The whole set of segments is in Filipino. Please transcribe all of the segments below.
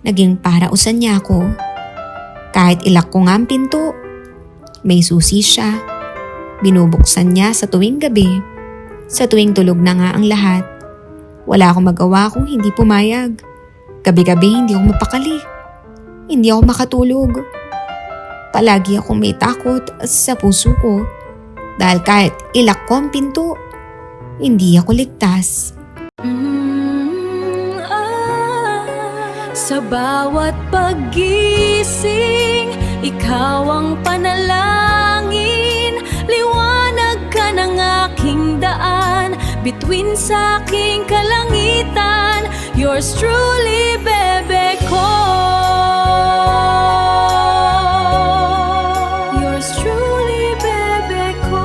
Naging parausan niya ako. Kahit ilak ko nga ang pinto, may susi siya. Binubuksan niya sa tuwing gabi. Sa tuwing tulog na nga ang lahat. Wala akong magawa kung hindi pumayag. Gabi-gabi hindi ako mapakali. Hindi ako makatulog. Palagi akong may takot sa puso ko. Dahil kahit ilak ko ang pinto, hindi ako ligtas. Sa bawat paggising, ikaw ang panalangin. Liwanag ka ng aking daan, bituin sa aking kalangitan. Yours truly, bebe ko. Yours truly, bebe ko.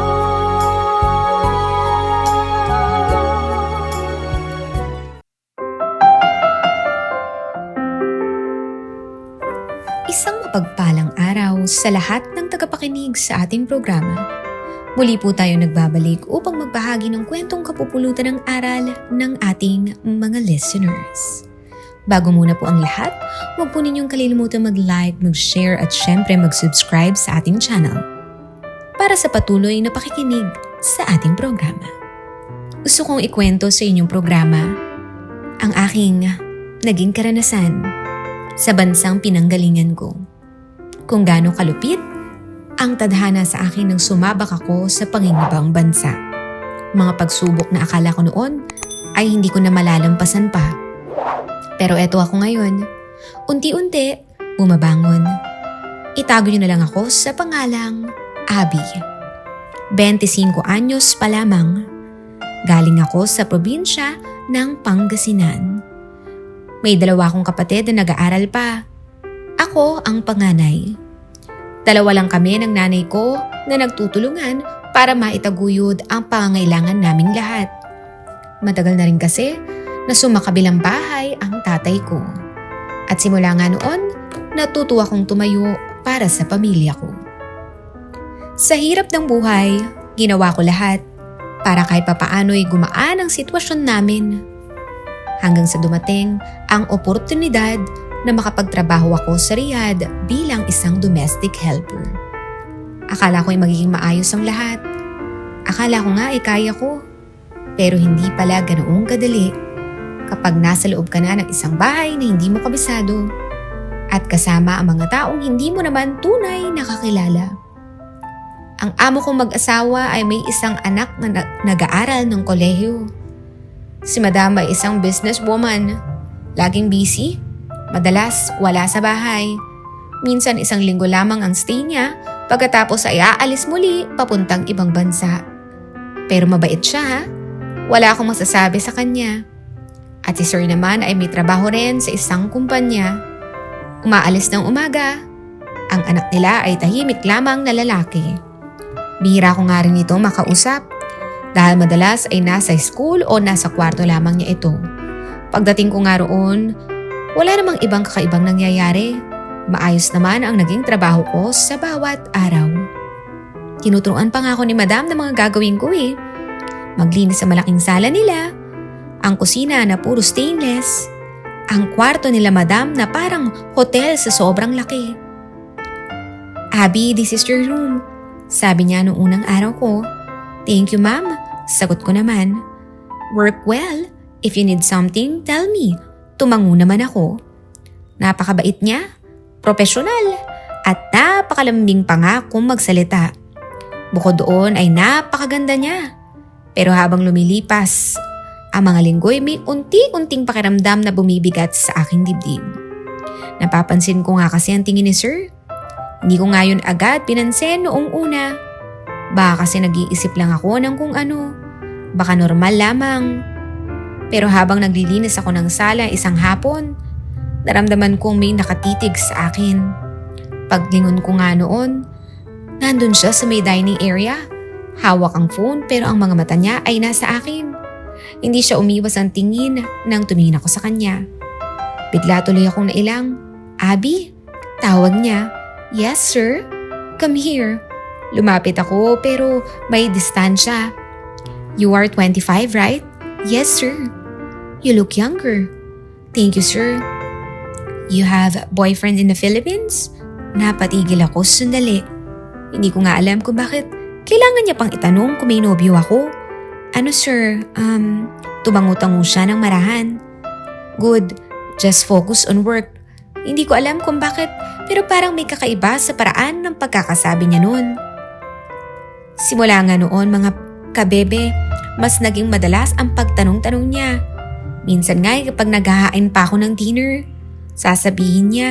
Isang mapagpalang araw sa lahat ng tagapakinig sa ating programa. Muli po tayo nagbabalik upang magbahagi ng kwentong kapupulutan ng aral ng ating mga listeners. Bago muna po ang lahat, huwag po ninyong kalilimutan mag-like, mag-share at syempre mag-subscribe sa ating channel para sa patuloy na pakikinig sa ating programa. Gusto kong ikwento sa inyong programa ang aking naging karanasan sa bansang pinanggalingan ko. Kung gaano kalupit ang tadhana sa akin nang sumabak ako sa pangingibang bansa. Mga pagsubok na akala ko noon ay hindi ko na malalampasan pa. Pero eto ako ngayon, unti-unti bumabangon. Itago niyo na lang ako sa pangalang Abby. 25 anyos pa lamang. Galing ako sa probinsya ng Pangasinan. May 2 akong kapatid na nag-aaral pa. Ako ang panganay. 2 lang kami ng nanay ko na nagtutulungan para maitaguyod ang pangangailangan naming lahat. Matagal na rin kasi na sumakabilang bahay ang tatay ko. At simula nga noon, natuto akong tumayo para sa pamilya ko. Sa hirap ng buhay, ginawa ko lahat para kahit papaano'y gumaan ang sitwasyon namin. Hanggang sa dumating ang oportunidad na makapagtrabaho ako sa Riyadh bilang isang domestic helper. Akala ko'y magiging maayos ang lahat. Akala ko nga kaya ko. Pero hindi pala ganoong kadali kapag nasa loob ka na ng isang bahay na hindi mo kabisado at kasama ang mga taong hindi mo naman tunay nakakilala. Ang amo kong mag-asawa ay may isang anak na nag-aaral ng kolehiyo. Si Madam ay isang businesswoman. Laging busy. Madalas wala sa bahay. Minsan isang linggo lamang ang stay niya, pagkatapos ay aalis muli papuntang ibang bansa. Pero mabait siya ha. Wala akong masasabi sa kanya. At si Sir naman ay may trabaho rin sa isang kumpanya. Umaalis ng umaga. Ang anak nila ay tahimik lamang na lalaki. Bihira ko nga rin ito makausap dahil madalas ay nasa school o nasa kwarto lamang niya ito. Pagdating ko nga roon, wala namang ibang kakaibang nangyayari. Maayos naman ang naging trabaho ko sa bawat araw. Tinuturuan pa nga ako ni Madam ng mga gagawin ko eh. Maglinis sa malaking sala nila, ang kusina na puro stainless, ang kwarto nila Madam na parang hotel sa sobrang laki. Abby, this is your room, sabi niya noong unang araw ko. Thank you ma'am, sagot ko naman. Work well, if you need something, tell me. Tumango naman ako. Napakabait niya, profesional, at napakalambing pa nga kung magsalita. Bukod doon ay napakaganda niya. Pero habang lumilipas, ang mga linggo'y may unti-unting pakiramdam na bumibigat sa aking dibdib. Napapansin ko nga kasi ang tingin ni Sir. Hindi ko nga yun agad pinansin noong una. Baka kasi nag-iisip lang ako ng kung ano. Baka normal lamang. Pero habang naglilinis ako ng sala isang hapon, naramdaman kong may nakatitig sa akin. Paglingon ko nga noon, nandun siya sa may dining area. Hawak ang phone pero ang mga mata niya ay nasa akin. Hindi siya umiwas ang tingin nang tumingin ako sa kanya. Bigla tuloy akong nailang. Abby? Tawag niya. Yes sir? Come here. Lumapit ako pero may distansya. You are 25, right? Yes sir. You look younger. Thank you sir. You have a boyfriend in the Philippines? Napatigil ako sandali. Hindi ko nga alam kung bakit kailangan niya pang itanong kung may nobyo ako. Ano sir, tumango-tango siya ng marahan. Good, just focus on work. Hindi ko alam kung bakit pero parang may kakaiba sa paraan ng pagkakasabi niya noon. Simula nga noon mga kabebe, mas naging madalas ang pagtanong-tanong niya. Minsan nga kapag naghahain pa ako ng dinner, sasabihin niya,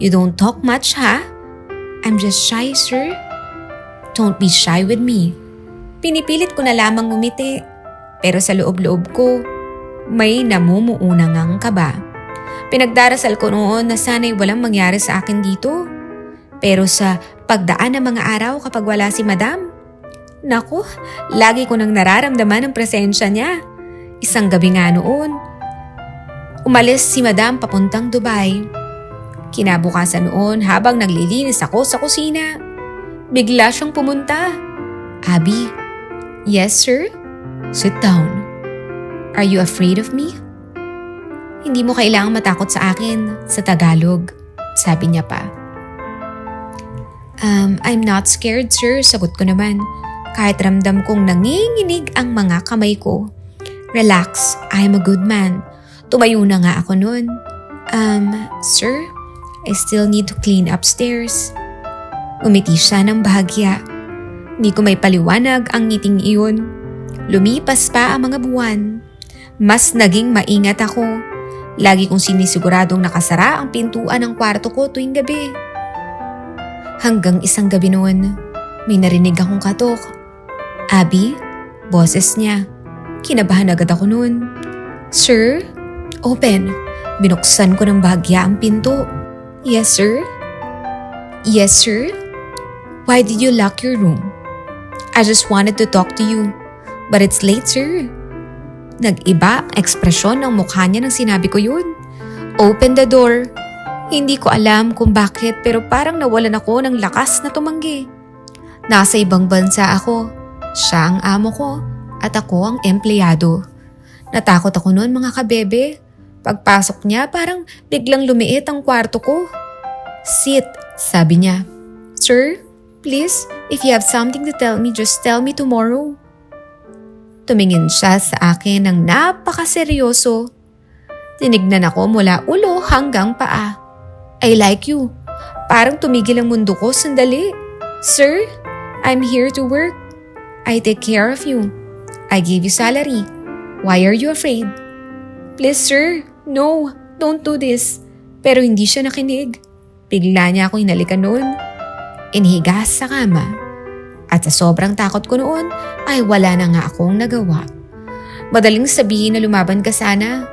"You don't talk much ha? I'm just shy sir." Don't be shy with me. Pinipilit ko na lamang ngumiti. Pero sa loob-loob ko, may namumuunang ang kaba. Pinagdarasal ko noon na sana'y walang mangyari sa akin dito. Pero sa pagdaan ng mga araw kapag wala si madam, naku, lagi ko nang nararamdaman ang presensya niya. Isang gabi nga noon, umalis si madam papuntang Dubai. Kinabukasan noon habang naglilinis ako sa kusina, bigla siyang pumunta. Abby, yes sir? Sit down. Are you afraid of me? Hindi mo kailangang matakot sa akin sa Tagalog, sabi niya pa. I'm not scared sir, sagot ko naman. Kahit ramdam kong nanginginig ang mga kamay ko. Relax, I'm a good man. Tumayo na nga ako noon. Sir, I still need to clean upstairs. Umiti siya ng bahagya. Hindi ko may paliwanag ang ngiting iyon. Lumipas pa ang mga buwan. Mas naging maingat ako. Lagi kong sinisiguradong nakasara ang pintuan ng kwarto ko tuwing gabi. Hanggang isang gabi noon, may narinig akong katok. Abby, boses niya. Kinabahan agad ako noon. Sir? Open. Binuksan ko ng bahagya ang pinto. Yes, sir? Yes, sir? Why did you lock your room? I just wanted to talk to you. But it's late, sir. Nag-iba ang ekspresyon ng mukha niya nang sinabi ko yun. Open the door. Hindi ko alam kung bakit pero parang nawalan ako ng lakas na tumanggi. Nasa ibang bansa ako. Siya ang amo ko at ako ang empleyado. Natakot ako noon mga kabebe. Pagpasok niya parang biglang lumiit ang kwarto ko. Sit, sabi niya. Sir, please, if you have something to tell me, just tell me tomorrow. Tumingin siya sa akin ng napakaseryoso. Tinignan ako mula ulo hanggang paa. I like you. Parang tumigil ang mundo ko sandali. Sir, I'm here to work. I take care of you. I give you salary. Why are you afraid? Please sir, no, don't do this. Pero hindi siya nakinig. Bigla niya ako hinalikan noon. Inihiga sa kama. At sa sobrang takot ko noon ay wala na nga akong nagawa. Madaling sabihin na lumaban ka sana.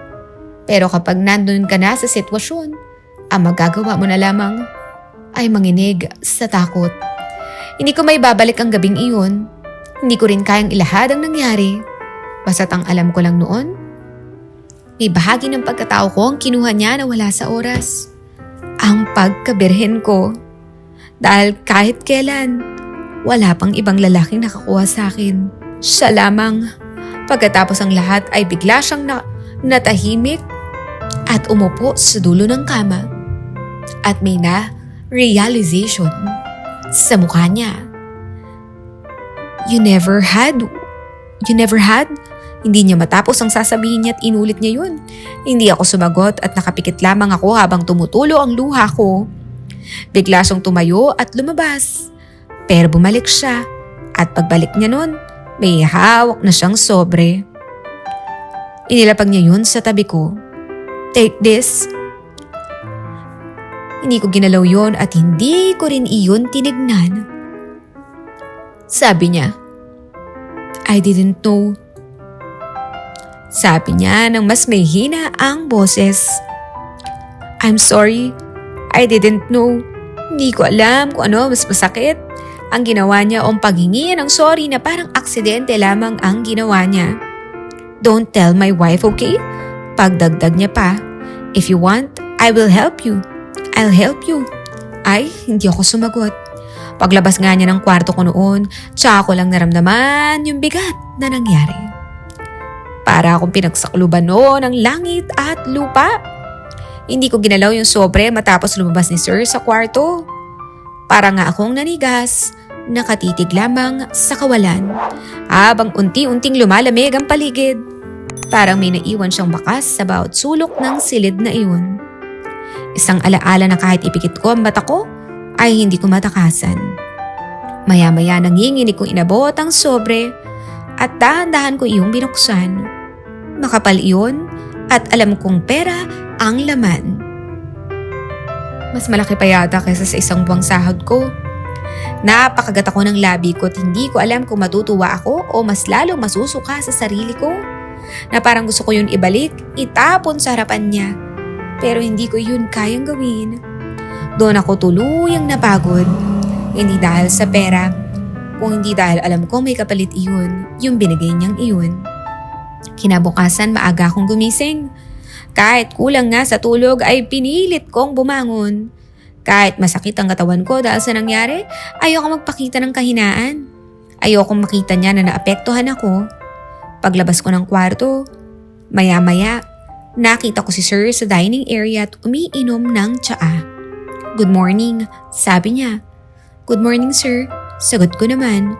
Pero kapag nandun ka na sa sitwasyon, ang magagawa mo na lamang ay manginig sa takot. Hindi ko may babalik ang gabing iyon. Hindi ko rin kayang ilahad ang nangyari. Basta't ang alam ko lang noon, may bahagi ng pagkatao ko ang kinuha niya na wala sa oras. Ang pagkabirhen ko. Dahil kahit kailan, wala pang ibang lalaking nakakuha sa akin. Siya lamang. Pagkatapos ang lahat ay bigla siyang natahimik at umupo sa dulo ng kama. At may na-realization sa mukha niya. You never had? Hindi niya matapos ang sasabihin niya at inulit niya yun. Hindi ako sumagot at nakapikit lamang ako habang tumutulo ang luha ko. Bigla siyang tumayo at lumabas. Pero bumalik siya at pagbalik niya nun, may hawak na siyang sobre. Inilapag niya yun sa tabi ko. Take this. Hindi ko ginalaw yun at hindi ko rin iyon tinignan. Sabi niya, I didn't know. Sabi niya nang mas may hina ang boses. I'm sorry, I didn't know. Hindi ko alam kung ano mas masakit. Ang ginawa niya o paghingi ng sorry na parang aksidente lamang ang ginawa niya. Don't tell my wife, okay? Pagdagdag niya pa. If you want, I will help you. I'll help you. Ay, hindi ako sumagot. Paglabas nga niya ng kwarto ko noon, tsaka ko lang naramdaman yung bigat na nangyari. Para akong pinagsakluban noon ng langit at lupa. Hindi ko ginalaw yung sobre matapos lumabas ni Sir sa kwarto. Para nga akong nanigas, nakatitig lamang sa kawalan habang unti-unting lumalamig ang paligid. Parang may naiwan siyang bakas sa bawat sulok ng silid na iyon. Isang alaala na kahit ipikit ko ang mata ko ay hindi ko matakasan. Maya-maya nanginginig kong inabot ang sobre at dahan-dahan ko iyong binuksan. Makapal iyon at alam kong pera ang laman. Mas malaki pa yata kaysa sa isang buwang sahod ko. Napakagat ako ng labi ko at hindi ko alam kung matutuwa ako o mas lalong masusuka sa sarili ko. Na parang gusto ko yun ibalik, itapon sa harapan niya. Pero hindi ko yun kayang gawin. Doon ako tuluyang napagod. Hindi dahil sa pera, kung hindi dahil alam ko may kapalit iyon, yung binigay niyang iyon. Kinabukasan maaga akong gumising. Kahit kulang nga sa tulog ay pinilit kong bumangon. Kahit masakit ang katawan ko dahil sa nangyari, ayoko magpakita ng kahinaan. Ayoko makita niya na naapektuhan ako. Paglabas ko ng kwarto, maya-maya, nakita ko si Sir sa dining area at umiinom ng tsaa. "Good morning," sabi niya. "Good morning, sir," sagot ko naman.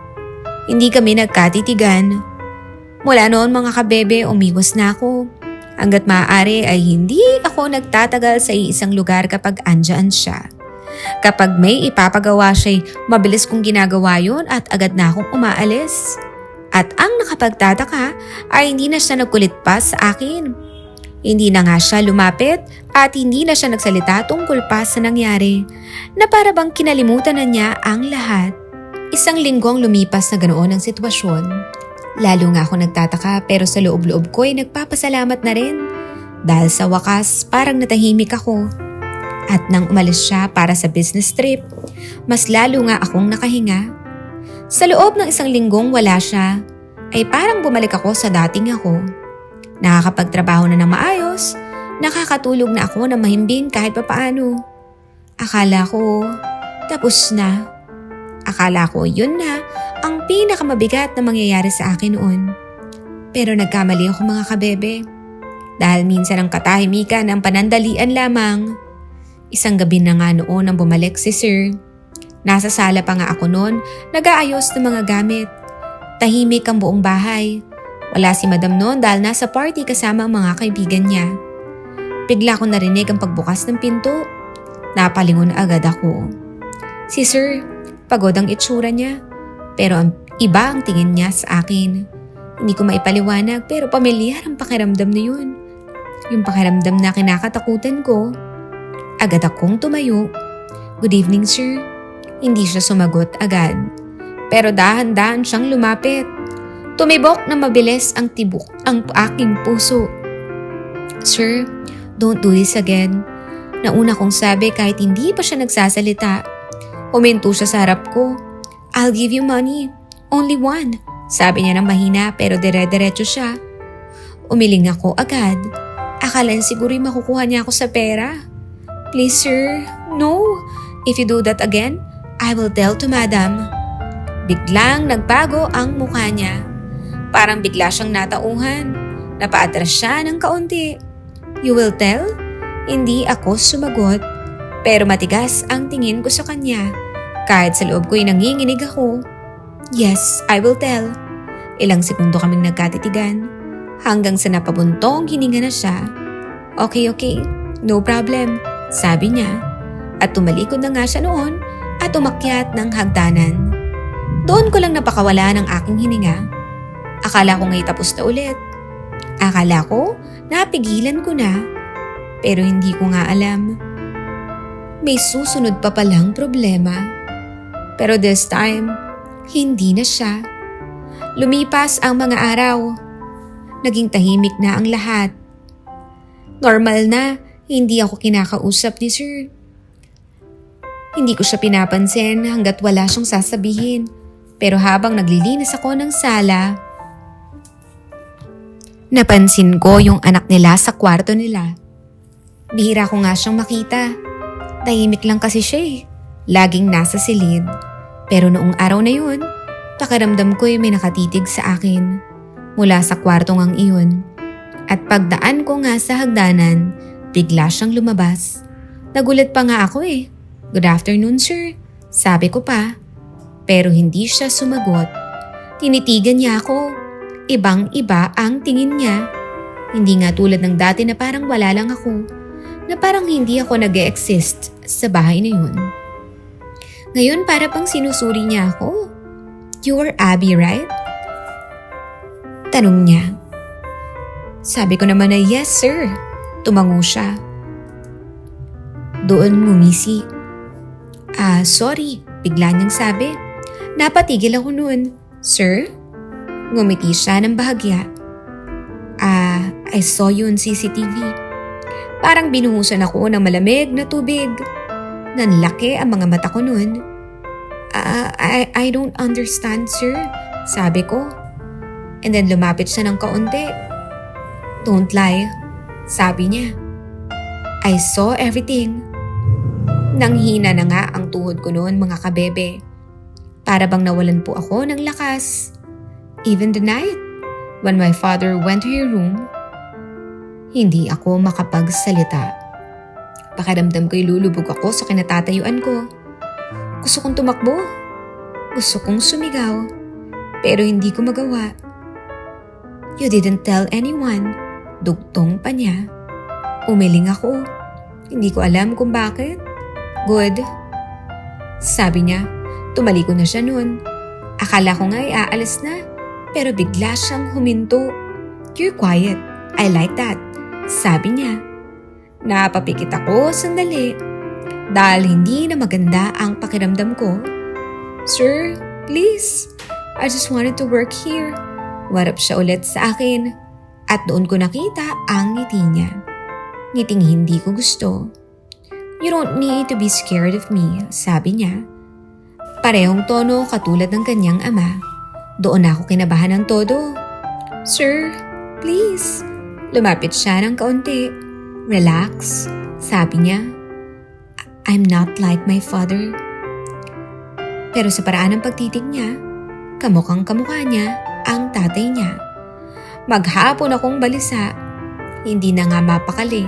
Hindi kami nagkatitigan. Mula noon mga kabebe, umiwas na ako. Hanggat maaari ay hindi ako nagtatagal sa isang lugar kapag andyan siya. Kapag may ipapagawa siya'y mabilis kong ginagawa yun at agad na akong umaalis. At ang nakapagtataka ay hindi na siya nagkulit pa sa akin. Hindi na nga siya lumapit at hindi na siya nagsalita tungkol pa sa nangyari na para bang kinalimutan na niya ang lahat. Isang linggong lumipas na ganoon ang sitwasyon. Lalo nga ako nagtataka pero sa loob-loob ko ay nagpapasalamat na rin. Dahil sa wakas parang natahimik ako. At nang umalis siya para sa business trip, mas lalo nga akong nakahinga. Sa loob ng isang linggong wala siya, ay parang bumalik ako sa dating ako. Nakakapagtrabaho na ng maayos, nakakatulog na ako na mahimbing kahit papaano. Akala ko, tapos na. Akala ko yun na ang pinakamabigat na mangyayari sa akin noon. Pero nagkamali ako mga kabebe. Dahil minsan ang katahimikan ng panandalian lamang. Isang gabi na nga noon nang bumalik si Sir. Nasa sala pa nga ako noon, nag-aayos ng mga gamit. Tahimik ang buong bahay. Wala si Madam noon dahil nasa party kasama ang mga kaibigan niya. Bigla ko narinig ang pagbukas ng pinto. Napalingon agad ako. Si Sir, pagod ang itsura niya. Pero ang iba ang tingin niya sa akin. Hindi ko maipaliwanag pero pamilyar ang pakiramdam na yun. Yung pakiramdam na kinakatakutan ko. Agad akong tumayo. "Good evening, sir." Hindi siya sumagot agad. Pero dahan-dahan siyang lumapit. Tumibok na mabilis ang tibok ang aking puso. "Sir, don't do this again." Nauna kong sabi kahit hindi pa siya nagsasalita. Huminto siya sa harap ko. "I'll give you money. Only one," sabi niya ng mahina pero dire-diretso siya. Umiling ako agad. Akalain siguro makukuha niya ako sa pera. "Please sir, no. If you do that again, I will tell to madam." Biglang nagbago ang mukha niya. Parang bigla siyang natauhan. Napaatras siya ng kaunti. "You will tell?" Hindi ako sumagot. Pero matigas ang tingin ko sa kanya. Kahit sa loob ko'y nanginginig ako. "Yes, I will tell." Ilang segundo kaming nagkatitigan. Hanggang sa napabuntong hininga na siya. Okay, no problem," sabi niya. At tumalikod na nga siya noon at umakyat ng hagdanan. Doon ko lang napakawala ng aking hininga. Akala ko nga'y tapos na ulit. Akala ko napigilan ko na. Pero hindi ko nga alam. May susunod pa palang problema. Pero this time, hindi na siya. Lumipas ang mga araw. Naging tahimik na ang lahat. Normal na, hindi ako kinakausap ni Sir. Hindi ko siya pinapansin hanggat wala siyang sasabihin. Pero habang naglilinis ako ng sala, napansin ko yung anak nila sa kwarto nila. Bihira ko nga siyang makita. Tahimik lang kasi siya eh. Laging nasa silid. Pero noong araw na yun, pakiramdam ko'y may nakatitig sa akin mula sa kwartong ang iyon. At pagdaan ko nga sa hagdanan, Bigla siyang lumabas. Nagulat pa nga ako eh. Good afternoon, sir. Sabi ko pa. Pero hindi siya sumagot. Tinitigan niya ako. Ibang-iba ang tingin niya. Hindi nga tulad ng dati na parang wala lang ako. Na parang hindi ako nag-e-exist sa bahay na yun. Ngayon para pang sinusuri niya ako. You are Abby, right? Tanong niya. Sabi ko naman na yes, sir. Tumango siya. Doon ngumisi. Sorry. Bigla niyang sabi. Napatigil ako noon. Sir? Ngumiti siya ng bahagya. I saw you on CCTV. Parang binuhusan ako ng malamig na tubig. Nanlaki ang mga mata ko noon. I don't understand, sir. Sabi ko. And then lumapit siya ng kaunti. Don't lie. Sabi niya. I saw everything. Nanghina na nga ang tuhod ko noon, mga kabebe. Para bang nawalan po ako ng lakas. Even the night, when my father went to your room, hindi ako makapagsalita. Pakiramdam ko'y lulubog ako sa kinatatayuan ko. Gusto kong tumakbo. Gusto kong sumigaw. Pero hindi ko magawa. You didn't tell anyone. Dugtong pa niya. Umiling ako. Hindi ko alam kung bakit. Good. Sabi niya, tumaliko na siya noon. Akala ko nga'y aalis na. Pero bigla siyang huminto. You're quiet. I like that. Sabi niya. Napapikit ako sandali. Dahil hindi na maganda ang pakiramdam ko. Sir, please. I just wanted to work here. Warap siya ulit sa akin. At doon ko nakita ang ngiti niya. Ngiting hindi ko gusto. You don't need to be scared of me, sabi niya. Parehong tono katulad ng kanyang ama. Doon ako kinabahan ng todo. Sir, please. Lumapit siya ng kaunti. Relax, sabi niya. I'm not like my father. Pero sa paraan ng pagtitig niya, kamukhang kamukha niya ang tatay niya. Maghapon akong balisa. Hindi na nga mapakali.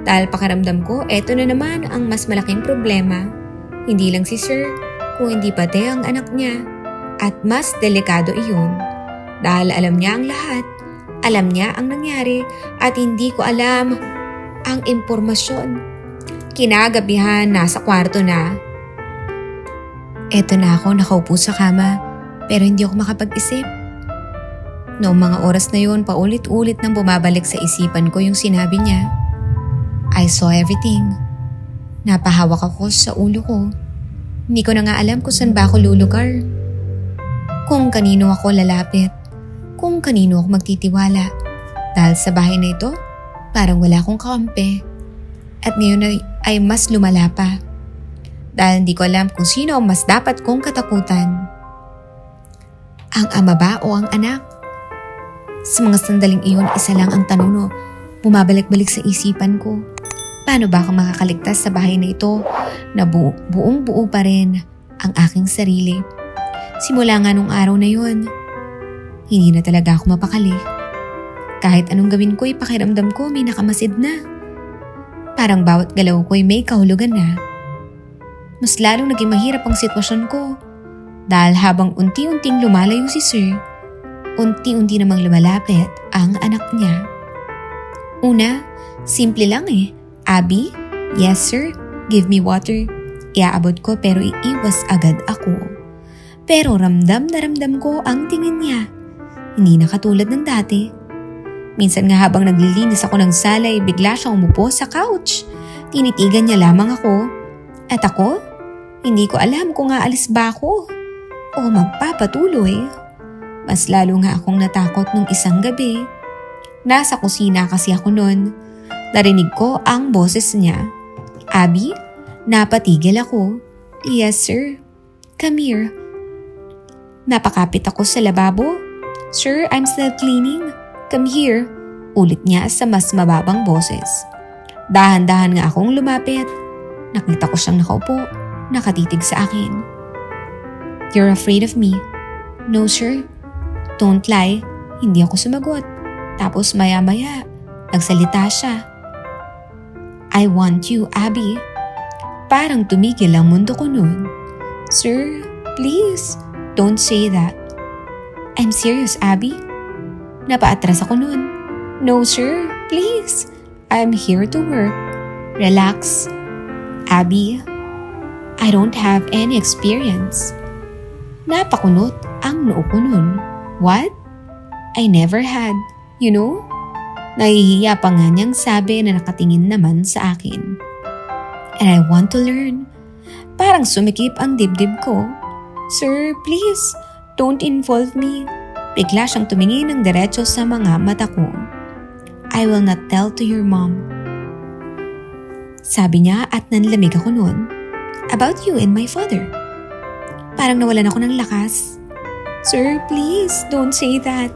Dahil pakiramdam ko, eto na naman ang mas malaking problema. Hindi lang si Sir, kung hindi pati ang anak niya. At mas delikado iyon. Dahil alam niya ang lahat. Alam niya ang nangyari at hindi ko alam ang impormasyon. Kinagabihan, nasa kwarto na. Eto na ako nakaupo sa kama pero hindi ako makapag-isip. Noong mga oras na yun, paulit-ulit nang bumabalik sa isipan ko yung sinabi niya. I saw everything. Napahawak ako sa ulo ko. Hindi ko na nga alam kung saan ba ako lulugar. Kung kanino ako lalapit. Kung kanino ako magtitiwala. Dahil sa bahay na ito, parang wala akong kakampi. At ngayon ay mas lumala pa. Dahil hindi ko alam kung sino ang mas dapat kong katakutan. Ang ama ba o ang anak? Sa mga sandaling iyon, isa lang ang tanong no, bumabalik-balik sa isipan ko. Paano ba ako makakaligtas sa bahay na ito na buong-buo pa rin ang aking sarili? Simula nga nung araw na yun, hindi na talaga ako mapakali. Kahit anong gawin ko, pakiramdam ko may nakamasid na. Parang bawat galaw ko'y may kahulugan na. Mas lalong naging mahirap ang sitwasyon ko dahil habang unti-unting lumalayo si Sir, unti-unti namang lumalapit ang anak niya. Una, simple lang eh. Abby, yes sir, give me water. Iaabot ko pero iiwas agad ako. Pero ramdam na ramdam ko ang tingin niya. Hindi na katulad ng dati. Minsan nga habang naglilinis ako ng salay, bigla siyang umupo sa couch. Tinitigan niya lamang ako. At ako, hindi ko alam kung aalis ba ako o magpapatuloy. Mas lalo nga akong natakot nung isang gabi. Nasa kusina kasi ako noon. Narinig ko ang boses niya. Abby, napatigil ako. Yes sir, come here. Napakapit ako sa lababo. Sir, I'm still cleaning. Come here. Ulit niya sa mas mababang boses. Dahan-dahan nga akong lumapit. Nakita ko siyang nakaupo, nakatitig sa akin. You're afraid of me? No sir. Don't lie. Hindi ako sumagot. Tapos maya-maya, nagsalita siya. I want you, Abby. Parang tumigil ang mundo ko nun. Sir, please, don't say that. I'm serious, Abby. Napaatras ako nun. No, sir, please. I'm here to work. Relax. Abby, I don't have any experience. Napakunot ang noo ko nun. What? I never had. You know? Nahihiya pa nga niyang sabi na nakatingin naman sa akin. And I want to learn. Parang sumikip ang dibdib ko. Sir, please, don't involve me. Bigla siyang tumingin ng diretso sa mga mata ko. I will not tell to your mom. Sabi niya at nanlamig ako noon. About you and my father. Parang nawalan ako ng lakas. Sir, please, don't say that.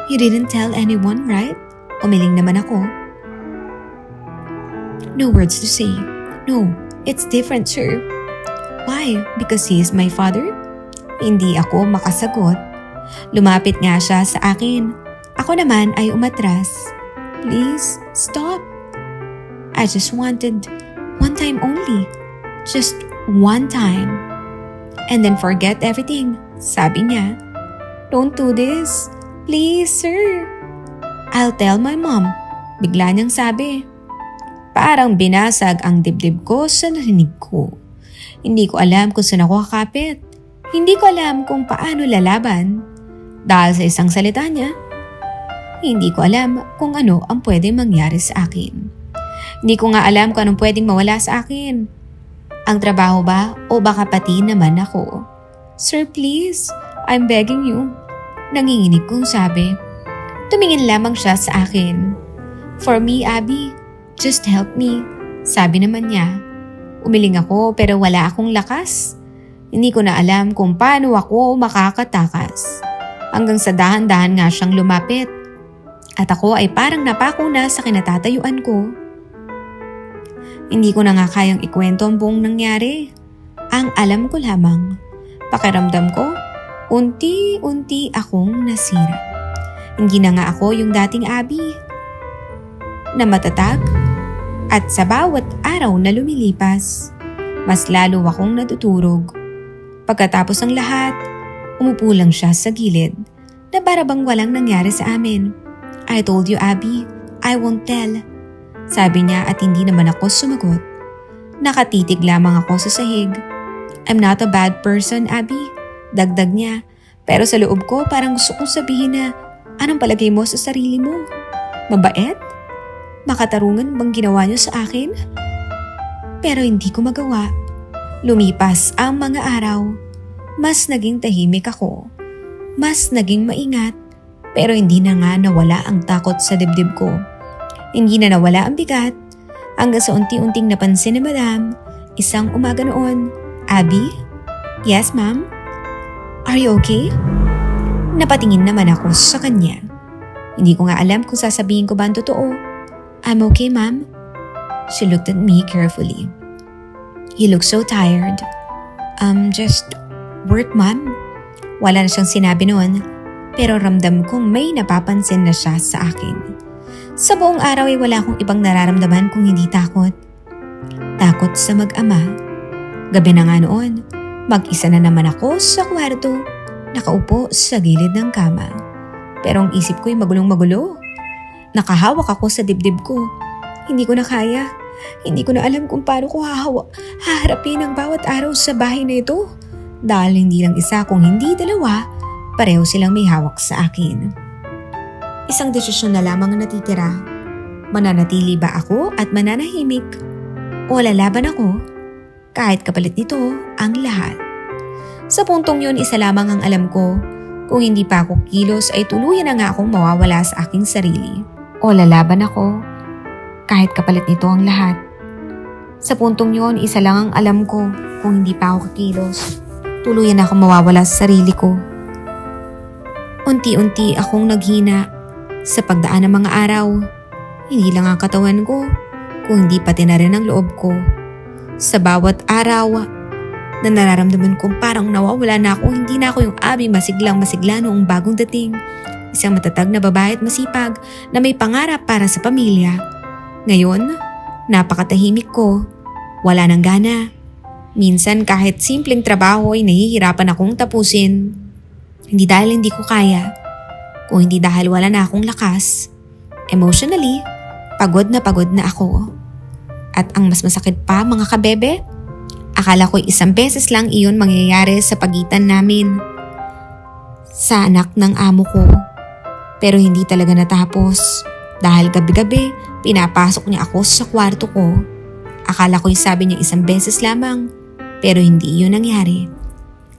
You didn't tell anyone, right? Umiling naman ako. No words to say. No, it's different, sir. Why? Because he is my father? Hindi ako makasagot. Lumapit nga siya sa akin. Ako naman ay umatras. Please, stop. I just wanted one time only. Just one time. And then forget everything, sabi niya. Don't do this. Please, sir. I'll tell my mom. Bigla niyang sabi. Parang binasag ang dibdib ko sa narinig ko. Hindi ko alam kung saan ako kakapit. Hindi ko alam kung paano lalaban. Dahil sa isang salita niya, hindi ko alam kung ano ang pwedeng mangyari sa akin. Hindi ko nga alam kung anong pwedeng mawala sa akin. Ang trabaho ba o baka pati naman ako? Sir, please, I'm begging you. Nanginginig kong sabi. Tumingin lamang siya sa akin. For me, Abby, just help me. Sabi naman niya. Umiling ako pero wala akong lakas. Hindi ko na alam kung paano ako makakatakas. Hanggang sa dahan-dahan nga siyang lumapit. At ako ay parang napako na sa kinatatayuan ko. Hindi ko na nga kayang ikwento ang buong nangyari. Ang alam ko lamang, pakiramdam ko, unti-unti akong nasira. Hindi na nga ako yung dating Abby. Na matatag at sa bawat araw na lumilipas, mas lalo akong natuturog. Pagkatapos ng lahat, umupo lang siya sa gilid na para bang walang nangyari sa amin. I told you, Abby, I won't tell. Sabi niya at hindi naman ako sumagot. Nakatitig lamang ako sa sahig. I'm not a bad person, Abby. Dagdag niya. Pero sa loob ko parang gusto kong sabihin na anong palagay mo sa sarili mo? Mabait? Makatarungan bang ginawa niyo sa akin? Pero hindi ko magawa. Lumipas ang mga araw. Mas naging tahimik ako. Mas naging maingat. Pero hindi na nga nawala ang takot sa dibdib ko. Hindi na nawala ang bigat. Hanggang sa unti-unting napansin ni Madam, isang umaga noon. Abby? Yes, ma'am? Are you okay? Napatingin naman ako sa kanya. Hindi ko nga alam kung sasabihin ko ba ang totoo. I'm okay, ma'am. She looked at me carefully. You look so tired. Just work, ma'am. Wala na siyang sinabi noon, pero ramdam kong may napapansin na siya sa akin. Sa buong araw ay wala akong ibang nararamdaman kung hindi takot. Takot sa mag-ama. Gabi na nga noon, mag-isa na naman ako sa kwarto, nakaupo sa gilid ng kama. Pero ang isip ko'y magulong-magulo. Nakahawak ako sa dibdib ko. Hindi ko na kaya. Hindi ko na alam kung paano ko haharapin ang bawat araw sa bahay na ito. Dahil hindi lang isa kung hindi dalawa, pareho silang may hawak sa akin. Isang desisyon na lamang ang natitira. Mananatili ba ako at mananahimik? O lalaban ako? Kahit kapalit nito ang lahat. Sa puntong yun, isa lamang ang alam ko. Kung hindi pa ako kilos ay tuluyan na nga akong mawawala sa aking sarili. O lalaban ako? Kahit kapalit nito ang lahat. Sa puntong yun, isa lang ang alam ko. Kung hindi pa ako kilos, tuluyan na akong mawawala sa sarili ko. Unti-unti akong naghina. Sa pagdaan ng mga araw, hindi lang ang katawan ko, kung hindi pati na rin ang loob ko. Sa bawat araw na nararamdaman kong parang nawawala na ako, hindi na ako yung Abby masiglang-masigla noong bagong dating. Isang matatag na babae at masipag na may pangarap para sa pamilya. Ngayon, Napakatahimik ko. Wala nang gana. Minsan kahit simpleng trabaho ay nahihirapan akong tapusin. Hindi dahil hindi ko kaya, kung hindi dahil wala na akong lakas. Emotionally, pagod na ako. At ang mas masakit pa mga kabebe, akala ko isang beses lang iyon mangyayari sa pagitan namin. Sa anak ng amo ko. Pero hindi talaga natapos. Dahil gabi-gabi, pinapasok niya ako sa kwarto ko. Akala ko'y sabi niya isang beses lamang. Pero hindi iyon nangyari.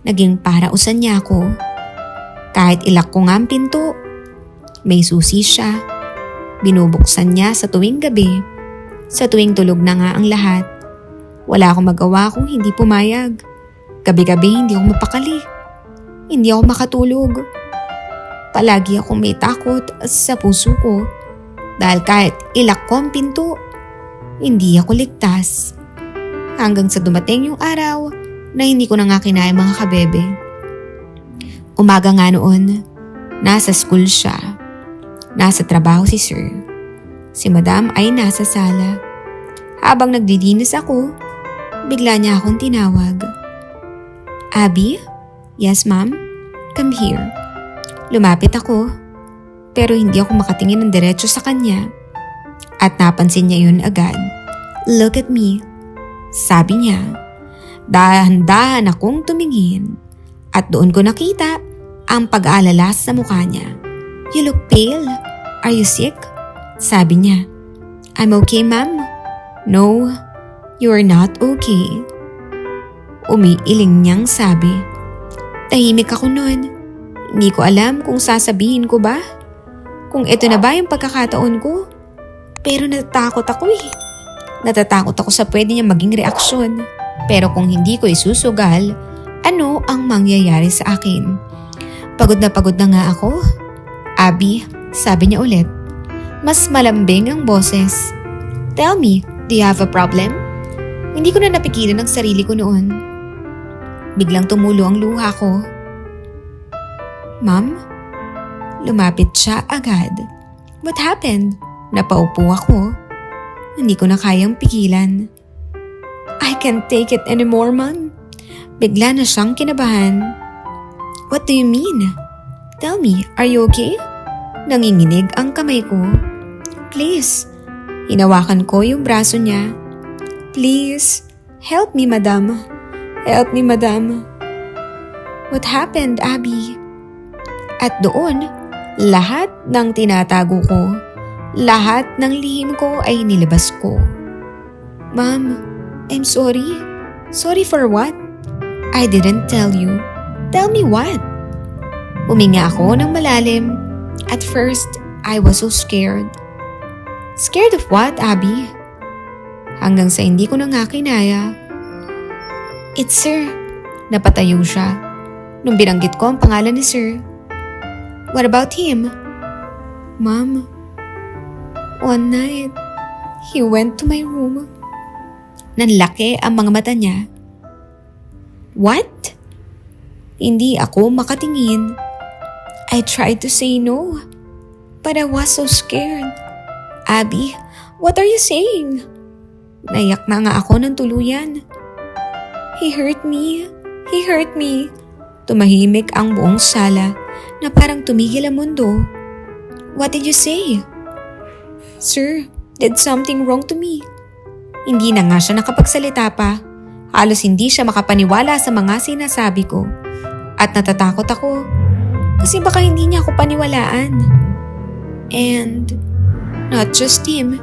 Naging parausan niya ako. Kahit ilak ko nga ang pinto, may susi siya. Binubuksan niya sa tuwing gabi. Sa tuwing tulog na nga ang lahat. Wala akong magawa kung hindi pumayag. Gabi-gabi hindi ako mapakali. Hindi ako makatulog. Palagi akong may takot sa puso ko. Dahil kahit ilak ko ang pinto, hindi ako ligtas. Hanggang sa dumating yung araw na hindi ko na nga kinaya mga kabebe. Umaga nga noon, nasa school siya. Nasa trabaho si sir. Si madam ay nasa sala. Habang nagdidinis ako, bigla niya akong tinawag. Abby? Yes ma'am? Come here. Lumapit ako, pero hindi ako makatingin ng diretso sa kanya. At napansin niya yun agad. Look at me. Sabi niya. Dahan-dahan akong tumingin. At doon ko nakita ang pag-aalala sa mukha niya. You look pale. Are you sick? Sabi niya. I'm okay, ma'am. No, you're not okay. Umiiling niyang sabi. Tahimik ako noon. Hindi ko alam kung sasabihin ko ba. Kung ito na ba yung pagkakataon ko. Pero natatakot ako eh. Natatakot ako sa pwede niya maging reaksyon. Pero kung hindi ko isusugal, ano ang mangyayari sa akin? Pagod na nga ako. Abby, sabi niya ulit. Mas malambing ang boses. Tell me, do you have a problem? Hindi ko na napigilan ang sarili ko noon. Biglang tumulo ang luha ko. Ma'am? Lumapit siya agad. What happened? Napaupo ako. Hindi ko na kayang pigilan. I can't take it anymore, ma'am. Bigla na siyang kinabahan. What do you mean? Tell me, are you okay? Nanginginig ang kamay ko. Please. Hinawakan ko yung braso niya. Please, help me, madam. Help me, madam. What happened, Abby? At doon, lahat ng tinatago ko, lahat ng lihim ko ay nilabas ko. Ma'am, I'm sorry. Sorry for what? I didn't tell you. Tell me what? Huminga ako ng malalim. At first, I was so scared. Scared of what, Abby? Hanggang sa hindi ko na nga kinaya. It's sir. Napatayo siya. Nung binanggit ko ang pangalan ni sir. What about him? Ma'am, one night, he went to my room. Nanlaki ang mga mata niya. What? Hindi ako makatingin. I tried to say no, but I was so scared. Abby, what are you saying? Naiyak na nga ako ng tuluyan. He hurt me. He hurt me. Tumahimik ang buong sala na parang tumigil ang mundo. What did you say? Sir, did something wrong to me? Hindi na nga siya nakapagsalita pa. Halos hindi siya makapaniwala sa mga sinasabi ko. At natatakot ako kasi baka hindi niya ako paniwalaan. And not just him.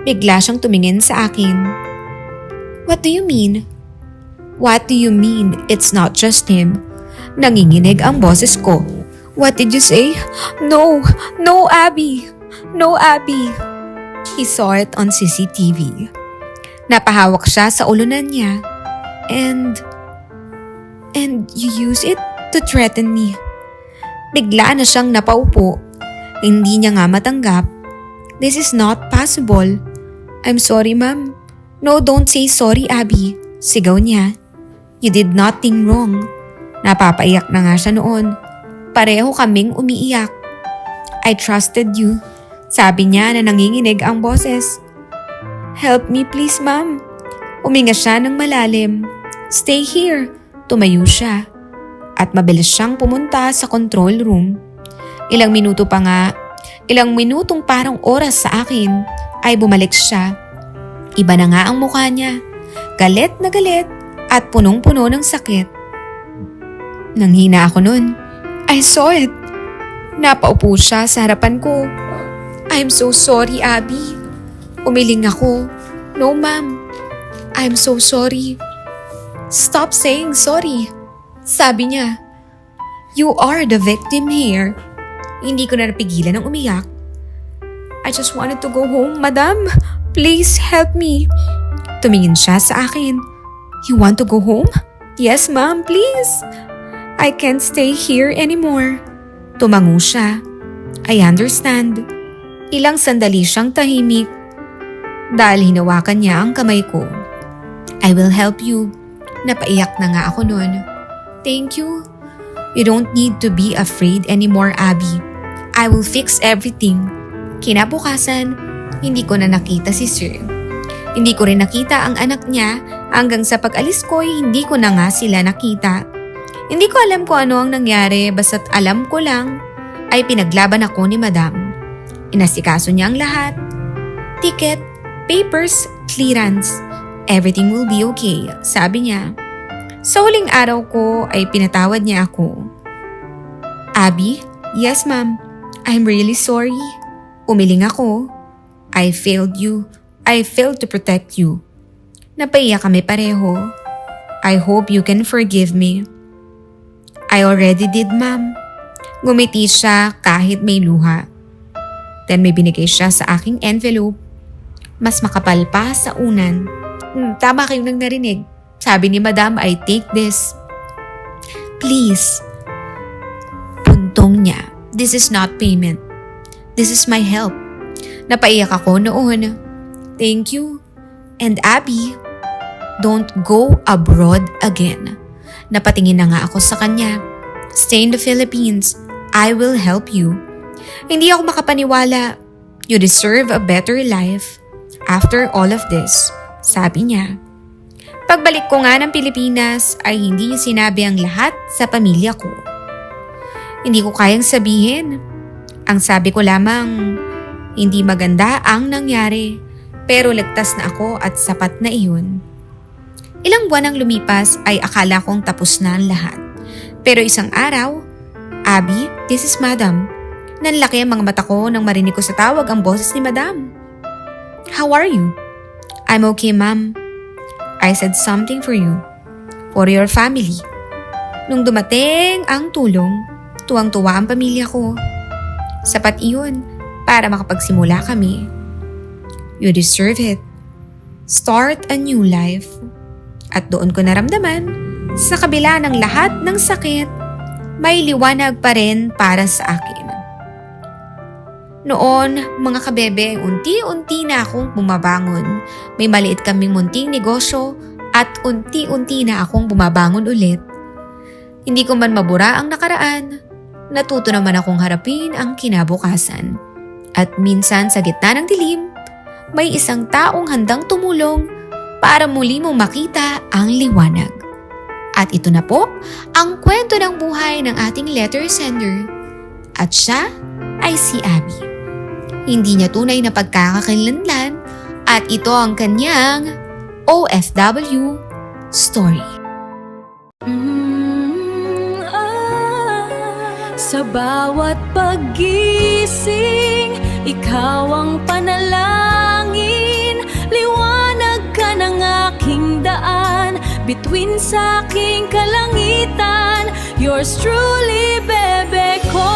Bigla siyang tumingin sa akin. What do you mean? What do you mean it's not just him? Nanginginig ang boses ko. What did you say? No, no Abby. No Abby. He saw it on CCTV. Napahawak siya sa ulunan niya. And you use it to threaten me. Bigla na siyang napaupo. Hindi niya nga matanggap. This is not possible. I'm sorry, ma'am. No, don't say sorry, Abby. Sigaw niya. You did nothing wrong. Napapaiyak na nga siya noon. Pareho kaming umiiyak. I trusted you. Sabi niya na nanginginig ang boses. Help me please, ma'am. Uminga siya ng malalim. Stay here. Tumayo siya. At mabilis siyang pumunta sa control room. Ilang minutong parang oras sa akin ay bumalik siya. Iba na nga ang mukha niya. Galit na galit at punong-puno ng sakit. Nanghina ako nun. I saw it. Napaupo siya sa harapan ko. I'm so sorry, Abby. Umiling ako. No, ma'am. I'm so sorry. Stop saying sorry. Sabi niya. You are the victim here. Hindi ko na napigilan ng umiyak. I just wanted to go home, madam. Please help me. Tumingin siya sa akin. You want to go home? Yes, ma'am, please. I can't stay here anymore. Tumango siya. I understand. Ilang sandali siyang tahimik. Dahil hinawakan niya ang kamay ko. I will help you. Napaiyak na nga ako noon. Thank you. You don't need to be afraid anymore, Abby. I will fix everything. Kinabukasan, hindi ko na nakita si Sir. Hindi ko rin nakita ang anak niya hanggang sa pag-alis ko ay hindi ko na nga sila nakita. Hindi ko alam kung ano ang nangyari basta't alam ko lang ay pinaglaban ako ni Madam. Inasikaso niya ang lahat. Ticket, papers, clearance. Everything will be okay, sabi niya. Sa huling araw ko ay pinatawad niya ako. Abby? Yes, ma'am. I'm really sorry. Umiling ako. I failed you. I failed to protect you. Napaiyak kami pareho. I hope you can forgive me. I already did, ma'am. Ngumiti siya kahit may luha. Then may binigay siya sa aking envelope. Mas makapal pa sa unan. Tama kayong nang narinig. Sabi ni Madam, I take this. Please. Puntong niya. This is not payment. This is my help. Napaiyak ako noon. Thank you. And Abby, don't go abroad again. Napatingin na nga ako sa kanya. Stay in the Philippines. I will help you. Hindi ako makapaniwala. You deserve a better life. After all of this, sabi niya. Pagbalik ko nga ng Pilipinas ay hindi niya sinabi ang lahat sa pamilya ko. Hindi ko kayang sabihin. Ang sabi ko lamang, hindi maganda ang nangyari, pero ligtas na ako at sapat na iyon. Ilang buwan ang lumipas ay akala kong tapos na ang lahat. Pero isang araw, Abby, this is Madam. Nanlaki ang mga mata ko nang marinig ko sa tawag ang boses ni Madam. How are you? I'm okay, ma'am. I said something for you. For your family. Nung dumating ang tulong, tuwang-tuwa ang pamilya ko. Sapat iyon para makapagsimula kami. You deserve it. Start a new life. At doon ko naramdaman, sa kabila ng lahat ng sakit, may liwanag pa rin para sa akin. Noon, mga kabebe, unti-unti na akong bumabangon. May maliit kaming munting negosyo at unti-unti na akong bumabangon ulit. Hindi ko man mabura ang nakaraan, natuto naman akong harapin ang kinabukasan. At minsan sa gitna ng dilim, may isang taong handang tumulong para muli mong makita ang liwanag. At ito na po ang kwento ng buhay ng ating letter sender. At siya ay si Abby. Hindi niya tunay na pagkakakilanlan at ito ang kanyang OFW story. Sa bawat paggising, ikaw ang panalangin. Liwanag ka ng aking daan, bituin sa aking kalangitan. Yours truly, bebe ko.